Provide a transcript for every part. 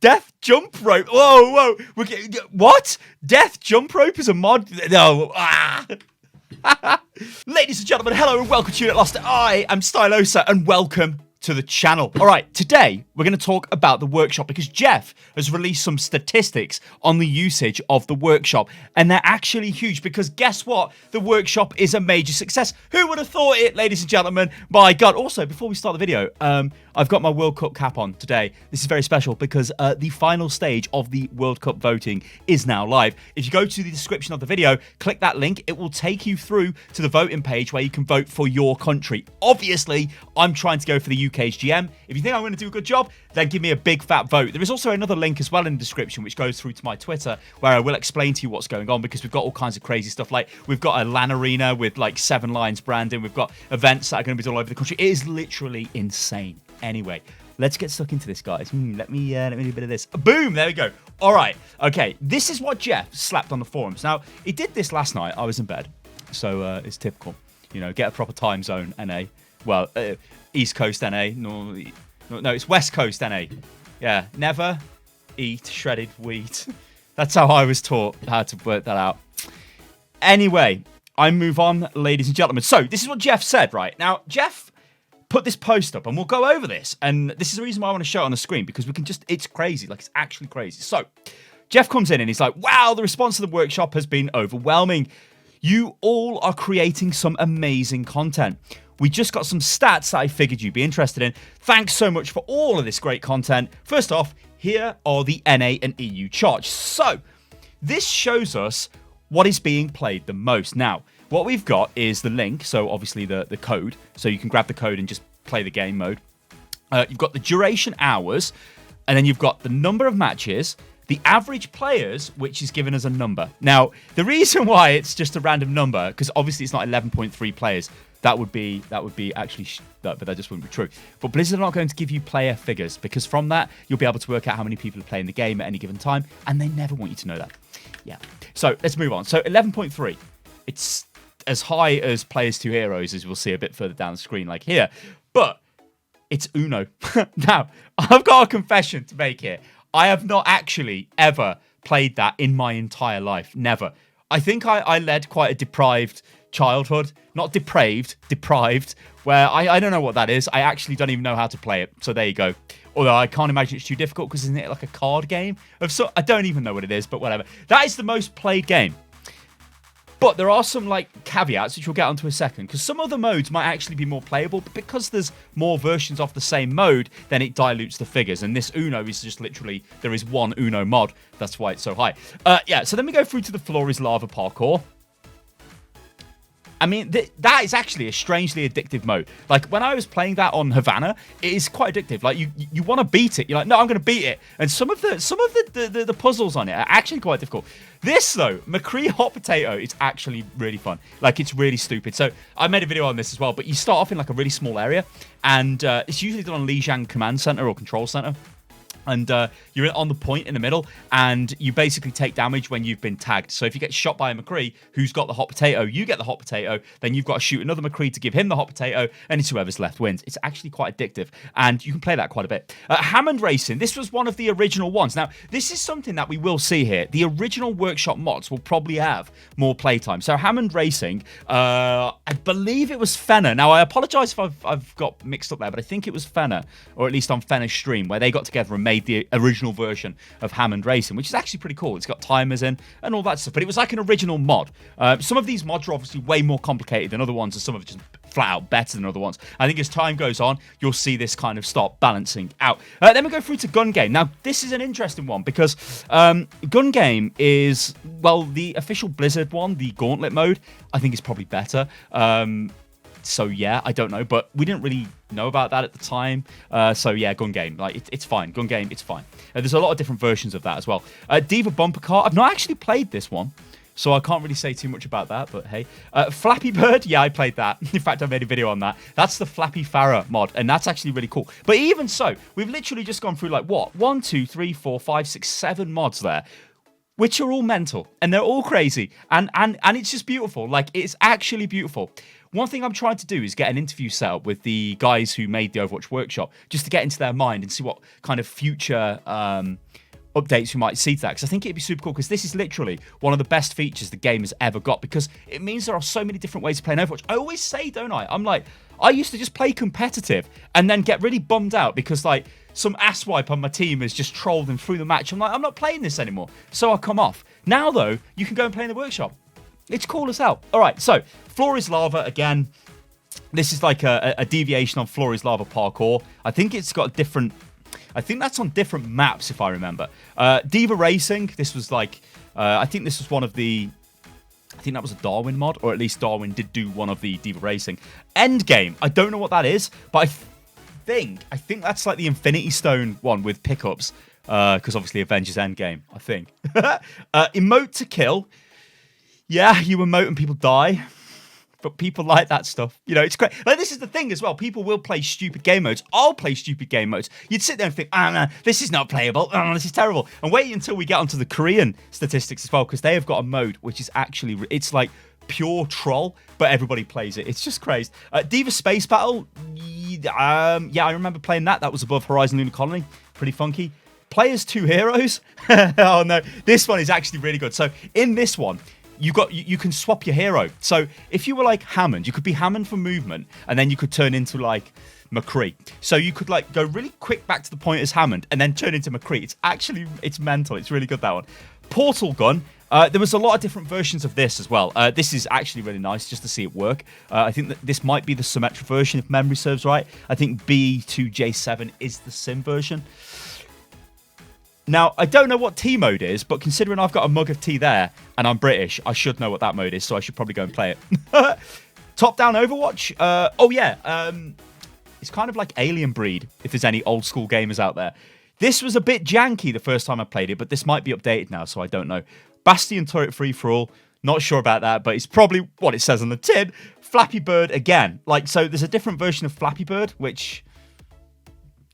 Death jump rope. Whoa. What? Death jump rope is a mod? No. Ladies and gentlemen, hello and welcome to Unit Lost. I am Stylosa and welcome to the channel. All right, today we're going to talk about the workshop because Jeff has released some statistics on the usage of the workshop, and they're actually huge because guess what? The workshop is a major success. Who would have thought it, ladies and gentlemen? My God. Also, before we start the video, I've got my World Cup cap on today. This is very special because the final stage of the World Cup voting is now live. If you go to the description of the video, click that link. It will take you through to the voting page where you can vote for your country. Obviously, I'm trying to go for the UK's GM. If you think I'm going to do a good job, then give me a big fat vote. There is also another link as well in the description which goes through to my Twitter where I will explain to you what's going on because we've got all kinds of crazy stuff. Like we've got a LAN arena with like 7 Lions branding. We've got events that are going to be all over the country. It is literally insane. Anyway, let's get stuck into this, guys. Let me do a bit of this. Boom, there we go. All right, okay. This is what Jeff slapped on the forums. Now, he did this last night. I was in bed, so it's typical. You know, get a proper time zone, NA. Well, East Coast NA. No, it's West Coast NA. Yeah, never eat shredded wheat. That's how I was taught how to work that out. Anyway, I move on, ladies and gentlemen. So, this is what Jeff said, right? Now, Jeff put this post up and we'll go over this. And this is the reason why I want to show it on the screen because we can just, it's crazy. Like, it's actually crazy. So, Jeff comes in and he's like, wow, the response to the workshop has been overwhelming. You all are creating some amazing content. We just got some stats that I figured you'd be interested in. Thanks so much for all of this great content. First off, here are the NA and EU charts. So, this shows us what is being played the most. Now, what we've got is the link, so obviously the code, so you can grab the code and just play the game mode. You've got the duration hours, and then you've got the number of matches, the average players, which is given as a number. Now, the reason why it's just a random number, because obviously it's not 11.3 players, that would be actually, but that just wouldn't be true. But Blizzard are not going to give you player figures, because from that, you'll be able to work out how many people are playing the game at any given time, and they never want you to know that. Yeah. So, let's move on. So, 11.3. It's as high as Players 2 Heroes, as we'll see a bit further down the screen, like here. But it's Uno. Now, I've got a confession to make here. I have not actually ever played that in my entire life. Never. I think I led quite a deprived childhood. Not depraved, deprived, where I don't know what that is. I actually don't even know how to play it. So there you go. Although I can't imagine it's too difficult because isn't it like a card game? I don't even know what it is, but whatever. That is the most played game. But there are some like caveats, which we'll get onto in a second, because some other modes might actually be more playable, but because there's more versions of the same mode, then it dilutes the figures. And this Uno is just literally, there is one Uno mod. That's why it's so high. Yeah, so then we go through to the Floor is Lava parkour. I mean, that is actually a strangely addictive mode. Like, when I was playing that on Havana, it is quite addictive. Like, you want to beat it. You're like, no, I'm going to beat it. And some of the puzzles on it are actually quite difficult. This, though, McCree Hot Potato, it's actually really fun. Like, it's really stupid. So, I made a video on this as well. But you start off in, like, a really small area. And it's usually done on Lijiang Command Center or Control Center. And you're on the point in the middle, and you basically take damage when you've been tagged. So if you get shot by a McCree who's got the hot potato, you get the hot potato, then you've got to shoot another McCree to give him the hot potato, and it's whoever's left wins. It's actually quite addictive, and you can play that quite a bit. Hammond Racing, this was one of the original ones. Now, this is something that we will see here. The original workshop mods will probably have more playtime. So Hammond Racing, I believe it was Fenner. Now, I apologize if I've got mixed up there, but I think it was Fenner, or at least on Fenner's stream, where they got together and made the original version of Hammond Racing, which is actually pretty cool. It's got timers in and all that stuff, but it was like an original mod. Some of these mods are obviously way more complicated than other ones, and some of it just flat out better than other ones. I think as time goes on, you'll see this kind of start balancing out. Then we go through to Gun Game. Now, this is an interesting one because Gun Game is, well, the official Blizzard one, the Gauntlet mode, I think is probably better. So yeah, I don't know, but we didn't really know about that at the time. So yeah, Gun Game, like it's fine. Gun Game, it's fine. There's a lot of different versions of that as well. Diva Bumper Car, I've not actually played this one, so I can't really say too much about that, but hey. Flappy Bird, yeah, I played that. In fact, I made a video on that. That's the Flappy Farah mod, and that's actually really cool. But even so, we've literally just gone through like what? 1, 2, 3, 4, 5, 6, 7 mods there. which are all mental and they're all crazy, and it's just beautiful. Like, it's actually beautiful. One thing I'm trying to do is get an interview set up with the guys who made the Overwatch workshop, just to get into their mind and see what kind of future updates we might see to that, because I think it'd be super cool, because this is literally one of the best features the game has ever got, because it means there are so many different ways to play an Overwatch. I always say, don't I? I'm like, I used to just play competitive and then get really bummed out because, like, some asswipe on my team has just trolled them through the match. I'm like, I'm not playing this anymore, so I come off. Now, though, you can go and play in the workshop. It's cool as hell. All right, so Floor is Lava again. This is like a deviation on Floor is Lava parkour. I think it's got different... I think that's on different maps, if I remember. Diva Racing, this was like... I think this was one of the... I think that was a Darwin mod, or at least Darwin did do one of the Diva Racing. Endgame, I don't know what that is, but I think that's like the Infinity Stone one with pickups, because obviously Avengers Endgame, I think. Emote to kill. Yeah, you emote and people die. But people like that stuff. You know, it's great. Like, this is the thing as well. People will play stupid game modes. I'll play stupid game modes. You'd sit there and think, no, this is not playable. Oh, this is terrible. And wait until we get onto the Korean statistics as well, because they have got a mode which is actually, it's like pure troll, but everybody plays it. It's just crazy. Diva Space Battle. Yeah, I remember playing that. That was above Horizon Lunar Colony. Pretty funky. Players 2 heroes. Oh, no. This one is actually really good. So in this one, you can swap your hero. So if you were like Hammond, you could be Hammond for movement, and then you could turn into like McCree. So you could like go really quick back to the point as Hammond, and then turn into McCree. It's mental. It's really good, that one. Portal Gun. There was a lot of different versions of this as well. This is actually really nice just to see it work. I think that this might be the Symmetra version if memory serves right. I think B2J7 is the Sim version. Now, I don't know what T mode is, but considering I've got a mug of tea there and I'm British, I should know what that mode is, so I should probably go and play it. Top-down Overwatch? It's kind of like Alien Breed, if there's any old school gamers out there. This was a bit janky the first time I played it, but this might be updated now, so I don't know. Bastion Turret Free-for-All, not sure about that, but it's probably what it says on the tin. Flappy Bird again. Like, so there's a different version of Flappy Bird, which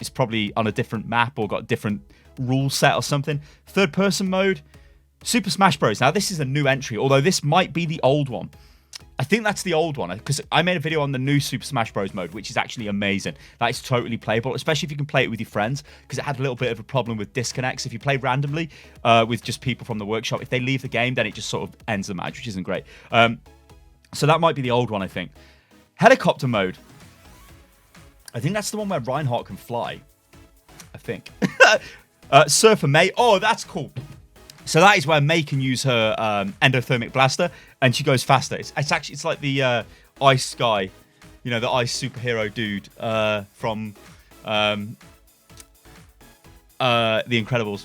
is probably on a different map or got different rule set or something. Third person mode, Super Smash Bros. Now this is a new entry, although this might be the old one. I think that's the old one, because I made a video on the new Super Smash Bros. Mode, which is actually amazing. That is totally playable, especially if you can play it with your friends, because it had a little bit of a problem with disconnects. If you play randomly with just people from the workshop, if they leave the game, then it just sort of ends the match, which isn't great. So that might be the old one, I think. Helicopter mode. I think that's the one where Reinhardt can fly. I think. Surfer May. Oh, that's cool. So that is where May can use her endothermic blaster, and she goes faster. It's like the ice guy, you know, the ice superhero dude from The Incredibles.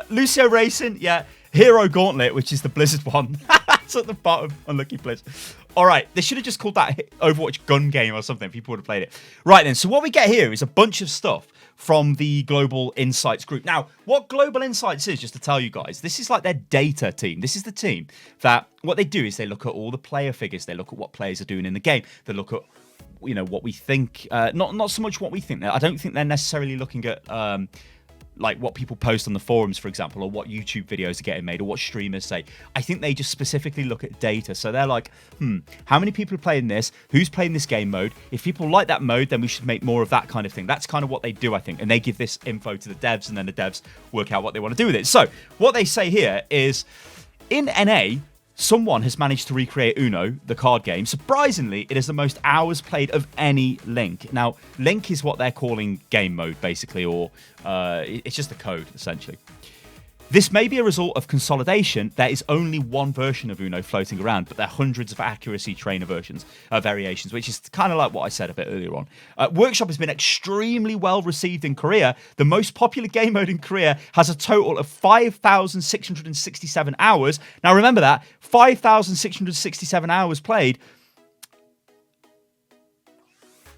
Lucio Racing, yeah. Hero Gauntlet, which is the Blizzard one. It's at the bottom. Unlucky Blizzard. All right, they should have just called that Overwatch gun game or something. People would have played it. Right then, so what we get here is a bunch of stuff from the Global Insights group. Now, what Global Insights is, just to tell you guys, this is like their data team. This is the team that what they do is they look at all the player figures. They look at what players are doing in the game. They look at, you know, what we think. Not so much what we think. I don't think they're necessarily looking at like what people post on the forums, for example, or what YouTube videos are getting made, or what streamers say. I think they just specifically look at data. So they're like, how many people are playing this? Who's playing this game mode? If people like that mode, then we should make more of that kind of thing. That's kind of what they do, I think. And they give this info to the devs, and then the devs work out what they want to do with it. So what they say here is, in NA, someone has managed to recreate Uno, the card game. Surprisingly, it is the most hours played of any Link. Now, Link is what they're calling game mode, basically, or it's just a code, essentially. This may be a result of consolidation. There is only one version of Uno floating around, but there are hundreds of accuracy trainer variations, which is kind of like what I said a bit earlier on. Workshop has been extremely well received in Korea. The most popular game mode in Korea has a total of 5,667 hours. Now remember that, 5,667 hours played.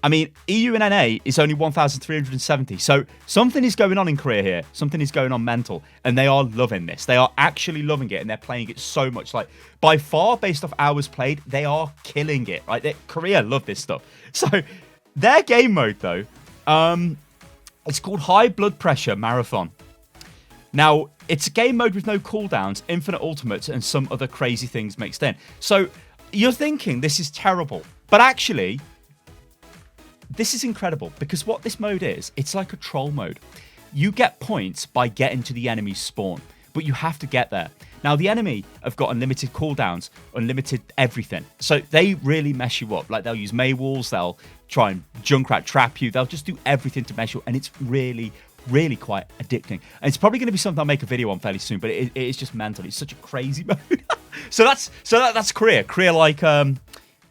I mean, EU and NA is only 1,370. So something is going on in Korea here. Something is going on mental. And they are loving this. They are actually loving it. And they're playing it so much. Like, by far, based off hours played, they are killing it. Right? Korea love this stuff. So their game mode, though, it's called High Blood Pressure Marathon. Now, it's a game mode with no cooldowns, infinite ultimates, and some other crazy things mixed in. So you're thinking this is terrible, but actually, this is incredible because what this mode is, it's like a troll mode. You get points by getting to the enemy's spawn, but you have to get there. Now, the enemy have got unlimited cooldowns, unlimited everything. So they really mess you up. Like, they'll use Maywalls, they'll try and Junkrat trap you, they'll just do everything to mess you up, and it's really quite addicting. And it's probably going to be something I'll make a video on fairly soon, but it is just mental. It's such a crazy mode. so that's Korea. Korea, like,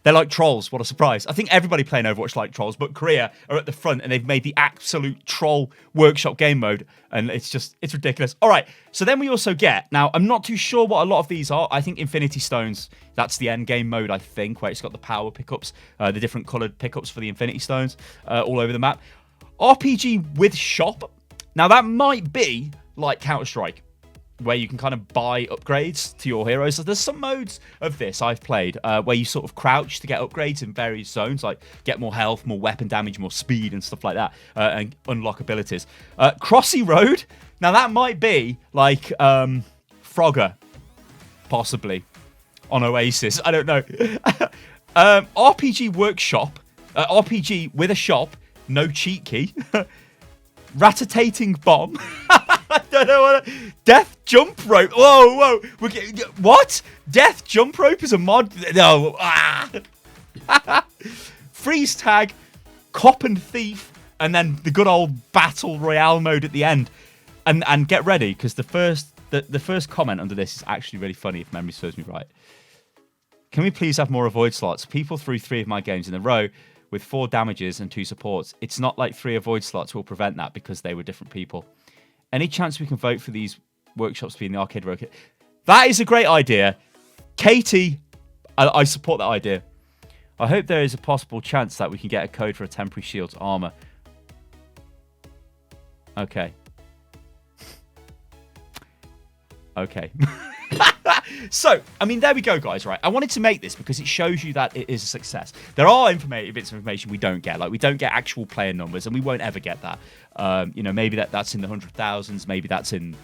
they're like trolls. What a surprise. I think everybody playing Overwatch like trolls, but Korea are at the front and they've made the absolute troll workshop game mode. And it's ridiculous. All right. So then we also get, now I'm not too sure what a lot of these are. I think Infinity Stones, that's the end game mode, I think, where it's got the power pickups, the different colored pickups for the Infinity Stones all over the map. RPG with shop. Now that might be like Counter-Strike, where you can kind of buy upgrades to your heroes. So there's some modes of this I've played where you sort of crouch to get upgrades in various zones, like get more health, more weapon damage, more speed and stuff like that, and unlock abilities. Crossy Road, now that might be like Frogger, possibly, on Oasis. I don't know. RPG Workshop, RPG with a shop, no cheat key. Ratatating Bomb. I don't know what. Death Jump Rope. Whoa. What? Death Jump Rope is a mod? No. Freeze Tag, Cop and Thief, and then the good old Battle Royale mode at the end. And get ready, because the first comment under this is actually really funny, if memory serves me right. Can we please have more avoid slots? People threw 3 of my games in a row with 4 damages and 2 supports. It's not like 3 avoid slots will prevent that because they were different people. Any chance we can vote for these workshops to be in the arcade rocket? That is a great idea. Katie, I support that idea. I hope there is a possible chance that we can get a code for a temporary shield's armor. Okay. Okay. So, I mean, there we go, guys, right? I wanted to make this because it shows you that it is a success. There are bits of information we don't get. Like, we don't get actual player numbers, and we won't ever get that. Maybe that's in the 100,000s. Maybe that's in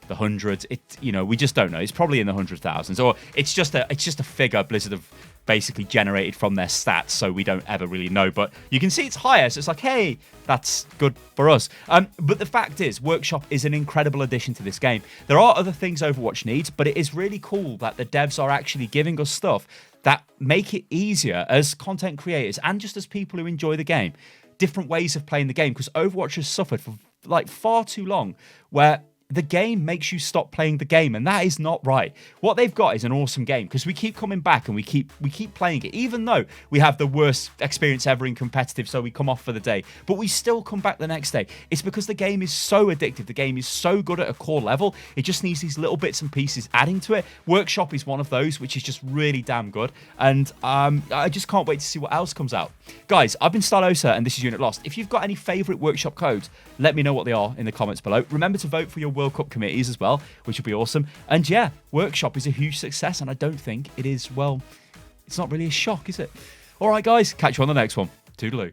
the hundreds. We just don't know. It's probably in the 100,000s. Or it's just a figure Blizzard have basically generated from their stats, so we don't ever really know. But you can see it's higher, so it's like, hey, that's good for us. But the fact is, Workshop is an incredible addition to this game. There are other things Overwatch needs, but it is really cool that the devs are actually giving us stuff that make it easier as content creators and just as people who enjoy the game. Different ways of playing the game, because Overwatch has suffered for like far too long where the game makes you stop playing the game, and that is not right. What they've got is an awesome game, because we keep coming back and we keep playing it, even though we have the worst experience ever in competitive, so we come off for the day, but we still come back the next day. It's because the game is so addictive. The game is so good at a core level. It just needs these little bits and pieces adding to it. Workshop is one of those, which is just really damn good, and I just can't wait to see what else comes out. Guys, I've been Stylosa, and this is Unit Lost. If you've got any favourite Workshop codes, let me know what they are in the comments below. Remember to vote for your World Cup committees as well, which will be awesome. And yeah, Workshop is a huge success, and I don't think it is, well, it's not really a shock, is it? All right, guys, catch you on the next one. Toodaloo.